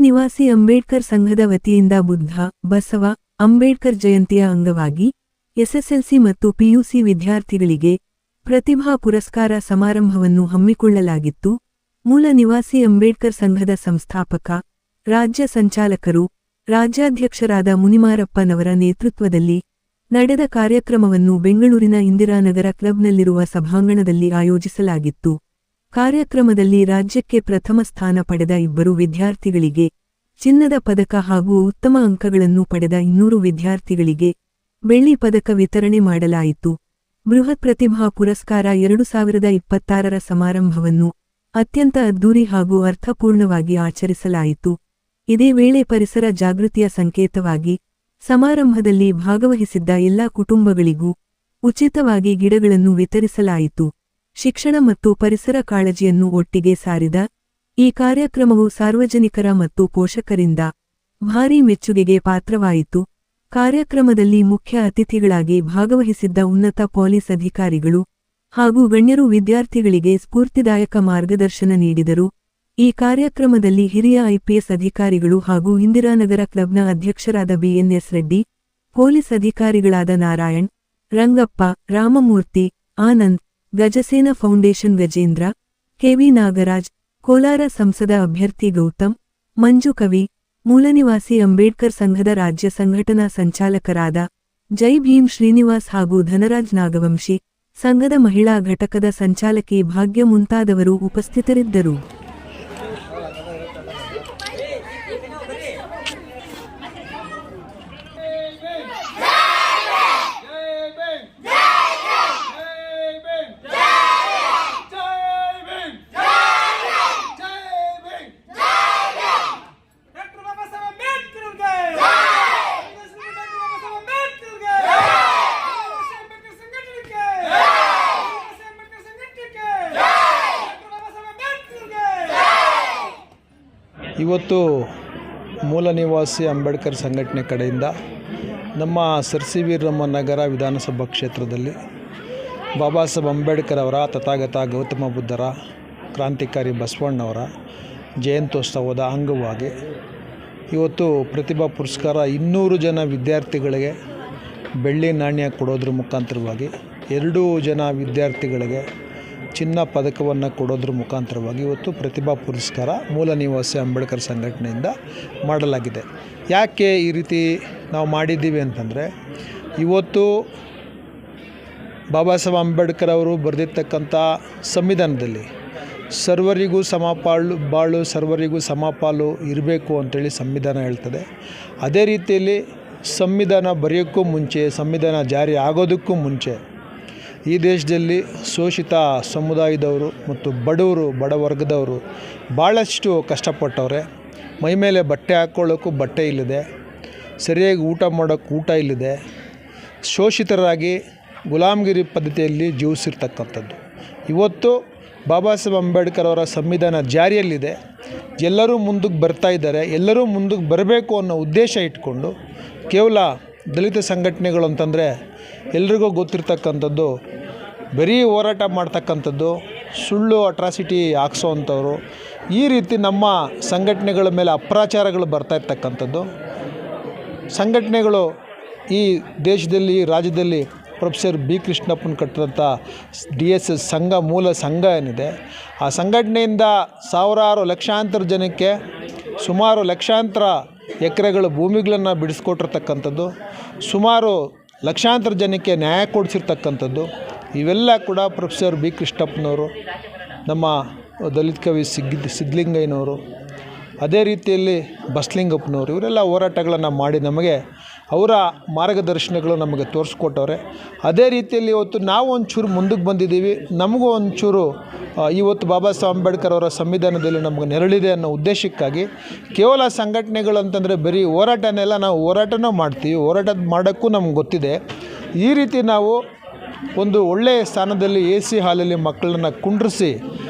ನಿವಾಸಿ ಅಂಬೇಡ್ಕರ್ ಸಂಘದ ವತಿಯಿಂದ ಬುದ್ಧ, ಬಸವ, ಅಂಬೇಡ್ಕರ್ ಜಯಂತಿಯ ಅಂಗವಾಗಿ ಎಸ್ಎಸ್ಎಲ್ಸಿ ಮತ್ತು ಪಿಯುಸಿ ವಿದ್ಯಾರ್ಥಿಗಳಿಗೆ ಪ್ರತಿಭಾ ಪುರಸ್ಕಾರ ಸಮಾರಂಭವನ್ನು ಹಮ್ಮಿಕೊಳ್ಳಲಾಗಿತ್ತು. ಮೂಲ ನಿವಾಸಿ ಅಂಬೇಡ್ಕರ್ ಸಂಘದ ಸಂಸ್ಥಾಪಕ, ರಾಜ್ಯ ಸಂಚಾಲಕರು, ರಾಜ್ಯಾಧ್ಯಕ್ಷರಾದ ಮುನಿಮಾರಪ್ಪನವರ ನೇತೃತ್ವದಲ್ಲಿ ನಡೆದ ಕಾರ್ಯಕ್ರಮವನ್ನು ಬೆಂಗಳೂರಿನ ಇಂದಿರಾನಗರ ಕ್ಲಬ್ನಲ್ಲಿರುವ ಸಭಾಂಗಣದಲ್ಲಿ ಆಯೋಜಿಸಲಾಗಿತ್ತು. ಕಾರ್ಯಕ್ರಮದಲ್ಲಿ ರಾಜ್ಯಕ್ಕೆ ಪ್ರಥಮ ಸ್ಥಾನ ಪಡೆದ 2 ವಿದ್ಯಾರ್ಥಿಗಳಿಗೆ ಚಿನ್ನದ ಪದಕ ಹಾಗೂ ಉತ್ತಮ ಅಂಕಗಳನ್ನು ಪಡೆದ 200 ವಿದ್ಯಾರ್ಥಿಗಳಿಗೆ ಬೆಳ್ಳಿ ಪದಕ ವಿತರಣೆ ಮಾಡಲಾಯಿತು. ಬೃಹತ್ ಪ್ರತಿಭಾ ಪುರಸ್ಕಾರ 2026ರ ಸಮಾರಂಭವನ್ನು ಅತ್ಯಂತ ಅದ್ದೂರಿ ಹಾಗೂ ಅರ್ಥಪೂರ್ಣವಾಗಿ ಆಚರಿಸಲಾಯಿತು. ಇದೇ ವೇಳೆ ಪರಿಸರ ಜಾಗೃತಿಯ ಸಂಕೇತವಾಗಿ ಸಮಾರಂಭದಲ್ಲಿ ಭಾಗವಹಿಸಿದ್ದ ಎಲ್ಲಾ ಕುಟುಂಬಗಳಿಗೂ ಉಚಿತವಾಗಿ ಗಿಡಗಳನ್ನು ವಿತರಿಸಲಾಯಿತು. ಶಿಕ್ಷಣ ಮತ್ತು ಪರಿಸರ ಕಾಳಜಿಯನ್ನು ಒಟ್ಟಿಗೆ ಸಾರಿದ ಈ ಕಾರ್ಯಕ್ರಮವು ಸಾರ್ವಜನಿಕರ ಮತ್ತು ಪೋಷಕರಿಂದ ಭಾರೀ ಮೆಚ್ಚುಗೆಗೆ ಪಾತ್ರವಾಯಿತು. ಕಾರ್ಯಕ್ರಮದಲ್ಲಿ ಮುಖ್ಯ ಅತಿಥಿಗಳಾಗಿ ಭಾಗವಹಿಸಿದ್ದ ಉನ್ನತ ಪೊಲೀಸ್ ಅಧಿಕಾರಿಗಳು ಹಾಗೂ ಗಣ್ಯರು ವಿದ್ಯಾರ್ಥಿಗಳಿಗೆ ಸ್ಫೂರ್ತಿದಾಯಕ ಮಾರ್ಗದರ್ಶನ ನೀಡಿದರು. ಈ ಕಾರ್ಯಕ್ರಮದಲ್ಲಿ ಹಿರಿಯ ಐಪಿಎಸ್ ಅಧಿಕಾರಿಗಳು ಹಾಗೂ ಇಂದಿರಾನಗರ ಕ್ಲಬ್ನ ಅಧ್ಯಕ್ಷರಾದ ಬಿಎನ್ಎಸ್ ರೆಡ್ಡಿ, ಪೊಲೀಸ್ ಅಧಿಕಾರಿಗಳಾದ ನಾರಾಯಣ್, ರಂಗಪ್ಪ, ರಾಮಮೂರ್ತಿ, ಆನಂದ್, ಗಜಸೇನ ಫೌಂಡೇಶನ್ ಗಜೇಂದ್ರ, ಕೆವಿ ನಾಗರಾಜ್, ಕೋಲಾರ ಸಂಸದ ಅಭ್ಯರ್ಥಿ ಗೌತಮ್, ಮಂಜು ಕವಿ, ಮೂಲನಿವಾಸಿ ಅಂಬೇಡ್ಕರ್ ಸಂಘದ ರಾಜ್ಯ ಸಂಘಟನಾ ಸಂಚಾಲಕರಾದ ಜೈ ಭೀಮ್ ಶ್ರೀನಿವಾಸ್ ಹಾಗೂ ಧನರಾಜ್ ನಾಗವಂಶಿ, ಸಂಘದ ಮಹಿಳಾ ಘಟಕದ ಸಂಚಾಲಕಿ ಭಾಗ್ಯ ಮುಂತಾದವರು ಉಪಸ್ಥಿತರಿದ್ದರು. ಇವತ್ತು ಮೂಲ ನಿವಾಸಿ ಅಂಬೇಡ್ಕರ್ ಸಂಘಟನೆ ಕಡೆಯಿಂದ ನಮ್ಮ ಸರ್ ಸಿ ವಿ ರಾಮನ್ ನಗರ ವಿಧಾನಸಭಾ ಕ್ಷೇತ್ರದಲ್ಲಿ ಬಾಬಾ ಸಾಹೇಬ್ ಅಂಬೇಡ್ಕರ್ ಅವರ, ತಥಾಗತ ಗೌತಮ ಬುದ್ಧರ, ಕ್ರಾಂತಿಕಾರಿ ಬಸವಣ್ಣವರ ಜಯಂತ್ಯೋತ್ಸವದ ಅಂಗವಾಗಿ ಇವತ್ತು ಪ್ರತಿಭಾ ಪುರಸ್ಕಾರ 200 ಜನ ವಿದ್ಯಾರ್ಥಿಗಳಿಗೆ ಬೆಳ್ಳಿ ನಾಣ್ಯ ಕೊಡೋದ್ರ ಮುಖಾಂತರವಾಗಿ 2 ಜನ ವಿದ್ಯಾರ್ಥಿಗಳಿಗೆ ಚಿನ್ನ ಪದಕವನ್ನು ಕೊಡೋದ್ರ ಮುಖಾಂತರವಾಗಿ ಇವತ್ತು ಪ್ರತಿಭಾ ಪುರಸ್ಕಾರ ಮೂಲ ನಿವಾಸಿ ಅಂಬೇಡ್ಕರ್ ಸಂಘಟನೆಯಿಂದ ಮಾಡಲಾಗಿದೆ. ಯಾಕೆ ಈ ರೀತಿ ನಾವು ಮಾಡಿದ್ದೀವಿ ಅಂತಂದರೆ, ಇವತ್ತು ಬಾಬಾ ಸಾಹೇಬ್ ಅಂಬೇಡ್ಕರ್ ಅವರು ಬರೆದಿರ್ತಕ್ಕಂಥ ಸಂವಿಧಾನದಲ್ಲಿ ಸರ್ವರಿಗೂ ಬಾಳು ಸರ್ವರಿಗೂ ಸಮಪಾಲು ಇರಬೇಕು ಅಂತೇಳಿ ಸಂವಿಧಾನ ಹೇಳ್ತದೆ. ಅದೇ ರೀತಿಯಲ್ಲಿ ಸಂವಿಧಾನ ಬರೆಯೋಕ್ಕೂ ಮುಂಚೆ, ಸಂವಿಧಾನ ಜಾರಿ ಆಗೋದಕ್ಕೂ ಮುಂಚೆ ಈ ದೇಶದಲ್ಲಿ ಶೋಷಿತ ಸಮುದಾಯದವರು ಮತ್ತು ಬಡವರ್ಗದವರು ಭಾಳಷ್ಟು ಕಷ್ಟಪಟ್ಟವ್ರೆ. ಮೈಮೇಲೆ ಬಟ್ಟೆ ಹಾಕ್ಕೊಳ್ಳೋಕ್ಕೂ ಬಟ್ಟೆ ಇಲ್ಲದೆ, ಸರಿಯಾಗಿ ಊಟ ಮಾಡೋಕ್ಕೆ ಊಟ ಇಲ್ಲದೆ, ಶೋಷಿತರಾಗಿ ಗುಲಾಮಗಿರಿ ಪದ್ಧತಿಯಲ್ಲಿ ಜೀವಿಸಿರ್ತಕ್ಕಂಥದ್ದು. ಇವತ್ತು ಬಾಬಾ ಸಾಹೇಬ್ ಅಂಬೇಡ್ಕರ್ ಅವರ ಸಂವಿಧಾನ ಜಾರಿಯಲ್ಲಿದೆ. ಎಲ್ಲರೂ ಮುಂದಕ್ಕೆ ಬರ್ತಾ ಇದ್ದಾರೆ. ಎಲ್ಲರೂ ಮುಂದಕ್ಕೆ ಬರಬೇಕು ಅನ್ನೋ ಉದ್ದೇಶ ಇಟ್ಕೊಂಡು ಕೇವಲ ದಲಿತ ಸಂಘಟನೆಗಳು ಅಂತಂದರೆ ಎಲ್ರಿಗೂ ಗೊತ್ತಿರ್ತಕ್ಕಂಥದ್ದು, ಬರೀ ಹೋರಾಟ ಮಾಡ್ತಕ್ಕಂಥದ್ದು, ಸುಳ್ಳು ಅಟ್ರಾಸಿಟಿ ಹಾಕ್ಸೋವಂಥವ್ರು, ಈ ರೀತಿ ನಮ್ಮ ಸಂಘಟನೆಗಳ ಮೇಲೆ ಅಪ್ರಚಾರಗಳು ಬರ್ತಾ ಇರ್ತಕ್ಕಂಥದ್ದು. ಸಂಘಟನೆಗಳು ಈ ದೇಶದಲ್ಲಿ, ಈ ರಾಜ್ಯದಲ್ಲಿ ಪ್ರೊಫೆಸರ್ ಬಿ ಕೃಷ್ಣಪ್ಪನ ಕಟ್ಟಿದಂಥ DSS ಸಂಘ, ಮೂಲ ಸಂಘ ಏನಿದೆ, ಆ ಸಂಘಟನೆಯಿಂದ ಸಾವಿರಾರು ಲಕ್ಷಾಂತರ ಜನಕ್ಕೆ ಸುಮಾರು ಲಕ್ಷಾಂತರ ಎಕರೆಗಳ ಭೂಮಿಗಳನ್ನು ಬಿಡಿಸ್ಕೊಟ್ಟಿರ್ತಕ್ಕಂಥದ್ದು, ಸುಮಾರು ಲಕ್ಷಾಂತರ ಜನಕ್ಕೆ ನ್ಯಾಯ ಕೊಡಿಸಿರ್ತಕ್ಕಂಥದ್ದು. ಇವೆಲ್ಲ ಕೂಡ ಪ್ರೊಫೆಸರ್ ಬಿ ಕೃಷ್ಣಪ್ಪನವರು, ನಮ್ಮ ದಲಿತ ಕವಿ ಸಿದ್ಧಲಿಂಗಯ್ಯನವರು, ಅದೇ ರೀತಿಯಲ್ಲಿ ಬಸಲಿಂಗಪ್ಪನವರು, ಇವರೆಲ್ಲ ಹೋರಾಟಗಳನ್ನು ಮಾಡಿ ನಮಗೆ ಅವರ ಮಾರ್ಗದರ್ಶನಗಳು ನಮಗೆ ತೋರಿಸ್ಕೊಟ್ಟವ್ರೆ. ಅದೇ ರೀತಿಯಲ್ಲಿ ಇವತ್ತು ನಾವು ಒಂಚೂರು ಮುಂದಕ್ಕೆ ಬಂದಿದ್ದೀವಿ. ನಮಗೂ ಒಂಚೂರು ಇವತ್ತು ಬಾಬಾ ಸಾಹೇಬ್ ಅಂಬೇಡ್ಕರ್ ಅವರ ಸಂವಿಧಾನದಲ್ಲಿ ನಮಗೆ ನೆರಳಿದೆ ಅನ್ನೋ ಉದ್ದೇಶಕ್ಕಾಗಿ ಕೇವಲ ಸಂಘಟನೆಗಳು ಅಂತಂದರೆ ಬರೀ ಹೋರಾಟನೆಲ್ಲ, ನಾವು ಹೋರಾಟನೂ ಮಾಡ್ತೀವಿ, ಹೋರಾಟ ಮಾಡೋಕ್ಕೂ ನಮ್ಗೆ ಗೊತ್ತಿದೆ. ಈ ರೀತಿ ನಾವು ಒಂದು ಒಳ್ಳೆಯ ಸ್ಥಾನದಲ್ಲಿ AC ಹಾಲಲ್ಲಿ ಮಕ್ಕಳನ್ನ ಕುಂಡ್ರಿಸಿ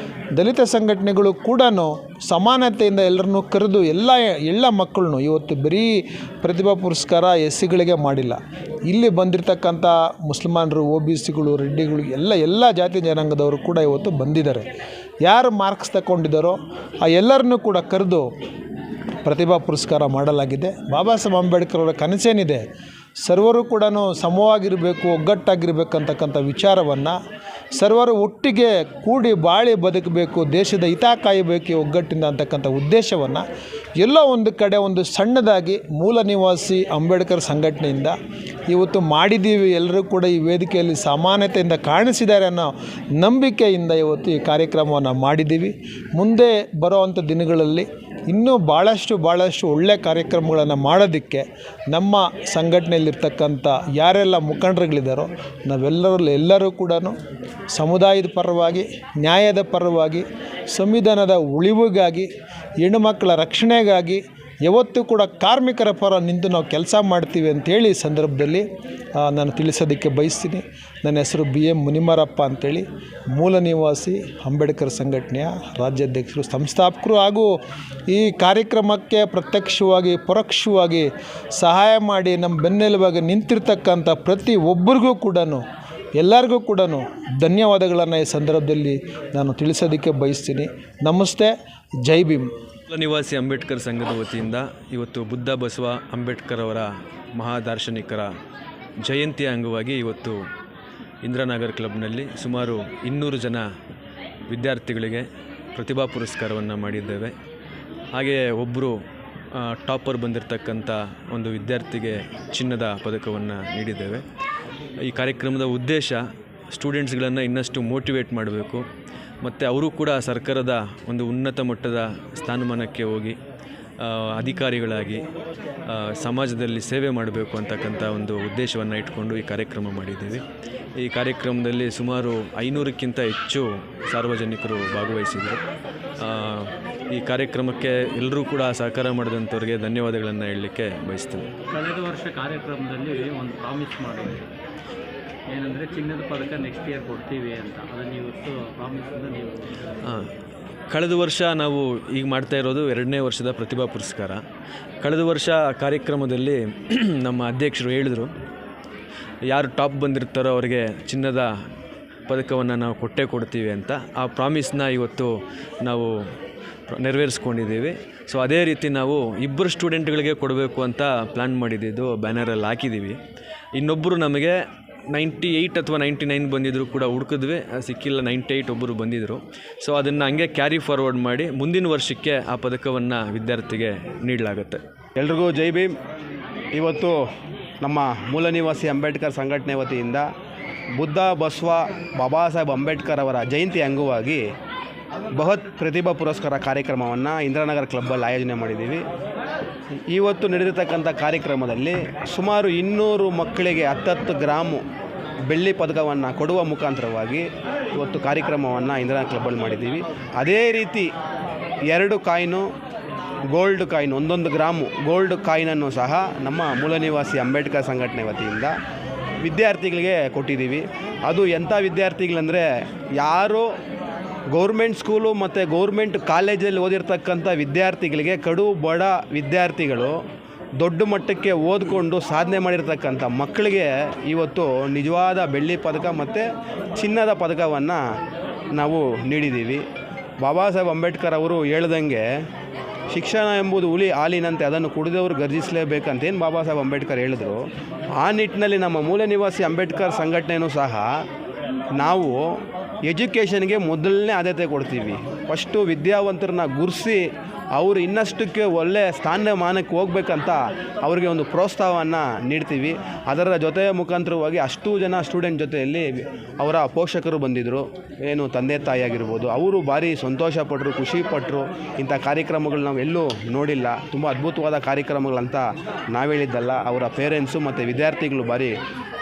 ದಲಿತ ಸಂಘಟನೆಗಳು ಕೂಡ ಸಮಾನತೆಯಿಂದ ಎಲ್ಲರನ್ನೂ ಕರೆದು ಎಲ್ಲ ಮಕ್ಕಳನ್ನು ಇವತ್ತು ಬರೀ ಪ್ರತಿಭಾ ಪುರಸ್ಕಾರ SCಗಳಿಗೆ ಮಾಡಿಲ್ಲ. ಇಲ್ಲಿ ಬಂದಿರತಕ್ಕಂಥ ಮುಸಲ್ಮಾನರು, OBCಗಳು, ರೆಡ್ಡಿಗಳು, ಎಲ್ಲ ಜಾತಿ ಜನಾಂಗದವರು ಕೂಡ ಇವತ್ತು ಬಂದಿದ್ದಾರೆ. ಯಾರು ಮಾರ್ಕ್ಸ್ ತಗೊಂಡಿದ್ದಾರೋ ಆ ಎಲ್ಲರನ್ನೂ ಕೂಡ ಕರೆದು ಪ್ರತಿಭಾ ಪುರಸ್ಕಾರ ಮಾಡಲಾಗಿದೆ. ಬಾಬಾ ಸಾಹೇಬ್ ಅಂಬೇಡ್ಕರ್ ಅವರ ಕನಸೇನಿದೆ, ಸರ್ವರು ಕೂಡ ಸಮವಾಗಿರಬೇಕು, ಒಗ್ಗಟ್ಟಾಗಿರಬೇಕಂತಕ್ಕಂಥ ವಿಚಾರವನ್ನು, ಸರ್ವರು ಒಟ್ಟಿಗೆ ಕೂಡಿ ಬಾಳಿ ಬದುಕಬೇಕು, ದೇಶದ ಹಿತ ಕಾಯಬೇಕು ಒಗ್ಗಟ್ಟಿಂದ ಅಂತಕ್ಕಂಥ ಉದ್ದೇಶವನ್ನು ಎಲ್ಲೋ ಒಂದು ಕಡೆ ಒಂದು ಸಣ್ಣದಾಗಿ ಮೂಲ ನಿವಾಸಿ ಅಂಬೇಡ್ಕರ್ ಸಂಘಟನೆಯಿಂದ ಇವತ್ತು ಮಾಡಿದ್ದೀವಿ. ಎಲ್ಲರೂ ಕೂಡ ಈ ವೇದಿಕೆಯಲ್ಲಿ ಸಮಾನತೆಯಿಂದ ಕಾಣಿಸಿದ್ದಾರೆ ಅನ್ನೋ ನಂಬಿಕೆಯಿಂದ ಇವತ್ತು ಈ ಕಾರ್ಯಕ್ರಮವನ್ನು ಮಾಡಿದ್ದೀವಿ. ಮುಂದೆ ಬರುವಂಥ ದಿನಗಳಲ್ಲಿ ಇನ್ನೂ ಭಾಳಷ್ಟು ಒಳ್ಳೆಯ ಕಾರ್ಯಕ್ರಮಗಳನ್ನು ಮಾಡೋದಕ್ಕೆ ನಮ್ಮ ಸಂಘಟನೆಯಲ್ಲಿರ್ತಕ್ಕಂಥ ಯಾರೆಲ್ಲ ಮುಖಂಡರುಗಳಿದ್ದಾರೋ ಎಲ್ಲರೂ ಕೂಡ ಸಮುದಾಯದ ಪರವಾಗಿ, ನ್ಯಾಯದ ಪರವಾಗಿ, ಸಂವಿಧಾನದ ಉಳಿವಿಗಾಗಿ, ಹೆಣ್ಣುಮಕ್ಕಳ ರಕ್ಷಣೆಗಾಗಿ ಯಾವತ್ತೂ ಕೂಡ ಕಾರ್ಮಿಕರ ಪರ ನಿಂತು ನಾವು ಕೆಲಸ ಮಾಡ್ತೀವಿ ಅಂಥೇಳಿ ಈ ಸಂದರ್ಭದಲ್ಲಿ ನಾನು ತಿಳಿಸೋದಕ್ಕೆ ಬಯಸ್ತೀನಿ. ನನ್ನ ಹೆಸರು BM ಮುನಿಮಾರಪ್ಪ ಅಂಥೇಳಿ, ಮೂಲ ನಿವಾಸಿ ಅಂಬೇಡ್ಕರ್ ಸಂಘಟನೆಯ ರಾಜ್ಯಾಧ್ಯಕ್ಷರು, ಸಂಸ್ಥಾಪಕರು ಹಾಗೂ ಈ ಕಾರ್ಯಕ್ರಮಕ್ಕೆ ಪ್ರತ್ಯಕ್ಷವಾಗಿ ಪರೋಕ್ಷವಾಗಿ ಸಹಾಯ ಮಾಡಿ ನಮ್ಮ ಬೆನ್ನೆಲುಬಾಗಿ ನಿಂತಿರ್ತಕ್ಕಂಥ ಪ್ರತಿ ಒಬ್ಬರಿಗೂ ಕೂಡ, ಎಲ್ಲರಿಗೂ ಕೂಡ ಧನ್ಯವಾದಗಳನ್ನು ಈ ಸಂದರ್ಭದಲ್ಲಿ ನಾನು ತಿಳಿಸೋದಕ್ಕೆ ಬಯಸ್ತೀನಿ. ನಮಸ್ತೆ, ಜೈ ಭೀಮ್. ಮೂಲ ನಿವಾಸಿ ಅಂಬೇಡ್ಕರ್ ಸಂಘದ ವತಿಯಿಂದ ಇವತ್ತು ಬುದ್ಧ ಬಸವ ಅಂಬೇಡ್ಕರ್ ಅವರ ಮಹಾದಾರ್ಶನಿಕರ ಜಯಂತಿಯ ಅಂಗವಾಗಿ ಇವತ್ತು ಇಂದಿರಾನಗರ್ ಕ್ಲಬ್ನಲ್ಲಿ ಸುಮಾರು 200 ಜನ ವಿದ್ಯಾರ್ಥಿಗಳಿಗೆ ಪ್ರತಿಭಾ ಪುರಸ್ಕಾರವನ್ನು ಮಾಡಿದ್ದೇವೆ. ಹಾಗೆಯೇ ಒಬ್ಬರು ಟಾಪರ್ ಬಂದಿರತಕ್ಕಂಥ ಒಂದು ವಿದ್ಯಾರ್ಥಿಗೆ ಚಿನ್ನದ ಪದಕವನ್ನು ನೀಡಿದ್ದೇವೆ. ಈ ಕಾರ್ಯಕ್ರಮದ ಉದ್ದೇಶ ಸ್ಟೂಡೆಂಟ್ಸ್ಗಳನ್ನು ಇನ್ನಷ್ಟು ಮೋಟಿವೇಟ್ ಮಾಡಬೇಕು ಮತ್ತು ಅವರು ಕೂಡ ಸರ್ಕಾರದ ಒಂದು ಉನ್ನತ ಮಟ್ಟದ ಸ್ಥಾನಮಾನಕ್ಕೆ ಹೋಗಿ ಅಧಿಕಾರಿಗಳಾಗಿ ಸಮಾಜದಲ್ಲಿ ಸೇವೆ ಮಾಡಬೇಕು ಅಂತಕ್ಕಂಥ ಒಂದು ಉದ್ದೇಶವನ್ನು ಇಟ್ಕೊಂಡು ಈ ಕಾರ್ಯಕ್ರಮ ಮಾಡಿದ್ದೀವಿ. ಈ ಕಾರ್ಯಕ್ರಮದಲ್ಲಿ ಸುಮಾರು 500ಕ್ಕಿಂತ ಹೆಚ್ಚು ಸಾರ್ವಜನಿಕರು ಭಾಗವಹಿಸಿದರು. ಈ ಕಾರ್ಯಕ್ರಮಕ್ಕೆ ಎಲ್ಲರೂ ಕೂಡ ಸಹಕಾರ ಮಾಡಿದಂಥವ್ರಿಗೆ ಧನ್ಯವಾದಗಳನ್ನು ಹೇಳಲಿಕ್ಕೆ ಬಯಸ್ತೀನಿ. ಕಳೆದ ವರ್ಷ ಕಾರ್ಯಕ್ರಮದಲ್ಲಿ ಒಂದು ಪ್ರಾಮಿಸ್ ಮಾಡಿದ್ವಿ, ಏನಂದರೆ ಚಿನ್ನದ ಪದಕ ನೆಕ್ಸ್ಟ್ ಇಯರ್ ಕೊಡ್ತೀವಿ ಅಂತ. ಅದನ್ನು ಇವತ್ತು ಪ್ರಾಮಿಸಿಂದ ನೀವು ಕಳೆದ ವರ್ಷ ನಾವು ಈಗ ಮಾಡ್ತಾ ಇರೋದು 2ನೇ ವರ್ಷದ ಪ್ರತಿಭಾ ಪುರಸ್ಕಾರ. ಕಳೆದ ವರ್ಷ ಕಾರ್ಯಕ್ರಮದಲ್ಲಿ ನಮ್ಮ ಅಧ್ಯಕ್ಷರು ಹೇಳಿದರು, ಯಾರು ಟಾಪ್ ಬಂದಿರ್ತಾರೋ ಅವರಿಗೆ ಚಿನ್ನದ ಪದಕವನ್ನು ನಾವು ಕೊಡ್ತೀವಿ ಅಂತ. ಆ ಪ್ರಾಮಿಸ್ನ ಇವತ್ತು ನಾವು ನೆರವೇರಿಸ್ಕೊಂಡಿದ್ದೀವಿ. ಸೊ ಅದೇ ರೀತಿ ನಾವು 2 ಸ್ಟೂಡೆಂಟ್ಗಳಿಗೆ ಕೊಡಬೇಕು ಅಂತ ಪ್ಲ್ಯಾನ್ ಮಾಡಿದ್ದು ಬ್ಯಾನರಲ್ಲಿ ಹಾಕಿದ್ದೀವಿ. ಇನ್ನೊಬ್ಬರು ನಮಗೆ 98 ಅಥವಾ 99 ಬಂದಿದ್ದರೂ ಕೂಡ ಹುಡುಕಿದ್ವಿ, ಸಿಕ್ಕಿಲ್ಲ. 98 ಒಬ್ಬರು ಬಂದಿದ್ದರು. ಸೊ ಅದನ್ನು ಹಂಗೆ ಕ್ಯಾರಿ ಫಾರ್ವರ್ಡ್ ಮಾಡಿ ಮುಂದಿನ ವರ್ಷಕ್ಕೆ ಆ ಪದಕವನ್ನು ವಿದ್ಯಾರ್ಥಿಗೆ ನೀಡಲಾಗುತ್ತೆ. ಎಲ್ರಿಗೂ ಜೈ ಭೀಮ್. ಇವತ್ತು ನಮ್ಮ ಮೂಲ ನಿವಾಸಿ ಅಂಬೇಡ್ಕರ್ ಸಂಘಟನೆ ವತಿಯಿಂದ ಬುದ್ಧ ಬಸವ ಬಾಬಾ ಸಾಹೇಬ್ ಅಂಬೇಡ್ಕರ್ ಅವರ ಜಯಂತಿ ಅಂಗವಾಗಿ ಬೃಹತ್ ಪ್ರತಿಭಾ ಪುರಸ್ಕಾರ ಕಾರ್ಯಕ್ರಮವನ್ನು ಇಂದಿರಾನಗರ್ ಕ್ಲಬ್ಬಲ್ಲಿ ಆಯೋಜನೆ ಮಾಡಿದ್ದೀವಿ. ಇವತ್ತು ನಡೆದಿರ್ತಕ್ಕಂಥ ಕಾರ್ಯಕ್ರಮದಲ್ಲಿ ಸುಮಾರು 200 ಮಕ್ಕಳಿಗೆ 10 ಗ್ರಾಮು ಬೆಳ್ಳಿ ಪದಕವನ್ನು ಕೊಡುವ ಮುಖಾಂತರವಾಗಿ ಇವತ್ತು ಕಾರ್ಯಕ್ರಮವನ್ನು ಇಂದಿರಾನಗರ್ ಕ್ಲಬ್ಬಲ್ಲಿ ಮಾಡಿದ್ದೀವಿ. ಅದೇ ರೀತಿ 2 coin gold coin, 1 gram gold ಕಾಯಿನನ್ನು ಸಹ ನಮ್ಮ ಮೂಲ ನಿವಾಸಿ ಅಂಬೇಡ್ಕರ್ ಸಂಘಟನೆ ವತಿಯಿಂದ ವಿದ್ಯಾರ್ಥಿಗಳಿಗೆ ಕೊಟ್ಟಿದ್ದೀವಿ. ಅದು ಎಂಥ ವಿದ್ಯಾರ್ಥಿಗಳಂದರೆ, ಯಾರು ಗೌರ್ಮೆಂಟ್ ಸ್ಕೂಲು ಮತ್ತು ಗೌರ್ಮೆಂಟ್ ಕಾಲೇಜಲ್ಲಿ ಓದಿರ್ತಕ್ಕಂಥ ವಿದ್ಯಾರ್ಥಿಗಳಿಗೆ, ಕಡು ಬಡ ವಿದ್ಯಾರ್ಥಿಗಳು ದೊಡ್ಡ ಮಟ್ಟಕ್ಕೆ ಓದಿಕೊಂಡು ಸಾಧನೆ ಮಾಡಿರ್ತಕ್ಕಂಥ ಮಕ್ಕಳಿಗೆ ಇವತ್ತು ನಿಜವಾದ ಬೆಳ್ಳಿ ಪದಕ ಮತ್ತು ಚಿನ್ನದ ಪದಕವನ್ನು ನಾವು ನೀಡಿದ್ದೀವಿ. ಬಾಬಾ ಸಾಹೇಬ್ ಅಂಬೇಡ್ಕರ್ ಅವರು ಹೇಳ್ದಂಗೆ ಶಿಕ್ಷಣ ಎಂಬುದು ಹುಲಿ ಹಾಲಿನಂತೆ, ಅದನ್ನು ಕುಡಿದವರು ಗರ್ಜಿಸಲೇಬೇಕಂತೇನು ಬಾಬಾ ಸಾಹೇಬ್ ಅಂಬೇಡ್ಕರ್ ಹೇಳಿದ್ರು. ಆ ನಿಟ್ಟಿನಲ್ಲಿ ನಮ್ಮ ಮೂಲ ನಿವಾಸಿ ಅಂಬೇಡ್ಕರ್ ಸಂಘಟನೆಯೂ ಸಹ ನಾವು ಎಜುಕೇಷನ್ಗೆ ಮೊದಲನೇ ಆದ್ಯತೆ ಕೊಡ್ತೀವಿ. ಫಸ್ಟು ವಿದ್ಯಾವಂತರನ್ನ ಗುರುಸಿ ಅವರು ಇನ್ನಷ್ಟಕ್ಕೆ ಒಳ್ಳೆಯ ಸ್ಥಾನಮಾನಕ್ಕೆ ಹೋಗ್ಬೇಕಂತ ಅವರಿಗೆ ಒಂದು ಪ್ರೋತ್ಸಾಹವನ್ನು ನೀಡ್ತೀವಿ. ಅದರ ಜೊತೆಯ ಮುಖಾಂತರವಾಗಿ ಅಷ್ಟು ಜನ ಸ್ಟೂಡೆಂಟ್ ಜೊತೆಯಲ್ಲಿ ಅವರ ಪೋಷಕರು ಬಂದಿದ್ದರು, ಏನು ತಂದೆ ತಾಯಿ ಆಗಿರ್ಬೋದು, ಅವರು ಭಾರಿ ಸಂತೋಷಪಟ್ಟರು, ಖುಷಿಪಟ್ಟರು. ಇಂಥ ಕಾರ್ಯಕ್ರಮಗಳು ನಾವು ಎಲ್ಲೂ ನೋಡಿಲ್ಲ, ತುಂಬ ಅದ್ಭುತವಾದ ಕಾರ್ಯಕ್ರಮಗಳಂತ ನಾವು ಹೇಳಿದ್ದಲ್ಲ, ಅವರ ಪೇರೆಂಟ್ಸು ಮತ್ತು ವಿದ್ಯಾರ್ಥಿಗಳು ಭಾರಿ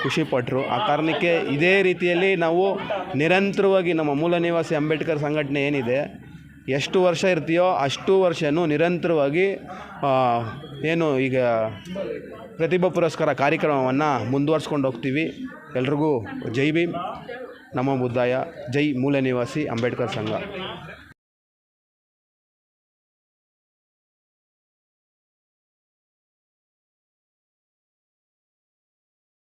ಖುಷಿಪಟ್ಟರು. ಆ ಕಾರಣಕ್ಕೆ ಇದೇ ರೀತಿಯಲ್ಲಿ ನಾವು ನಿರಂತರವಾಗಿ ನಮ್ಮ ಮೂಲ ನಿವಾಸಿ ಅಂಬೇಡ್ಕರ್ ಸಂಘಟನೆ ಏನಿದೆ, ಎಷ್ಟು ವರ್ಷ ಇರ್ತೀಯೋ ಅಷ್ಟು ವರ್ಷವೂ ನಿರಂತರವಾಗಿ ಏನು ಈಗ ಪ್ರತಿಭಾ ಪುರಸ್ಕಾರ ಕಾರ್ಯಕ್ರಮವನ್ನು ಮುಂದುವರ್ಸ್ಕೊಂಡು ಹೋಗ್ತೀವಿ. ಎಲ್ರಿಗೂ ಜೈ ಭೀಮ್, ನಮೋ ಬುದ್ಧಾಯ, ಜೈ ಮೂಲ ನಿವಾಸಿ ಅಂಬೇಡ್ಕರ್ ಸಂಘ.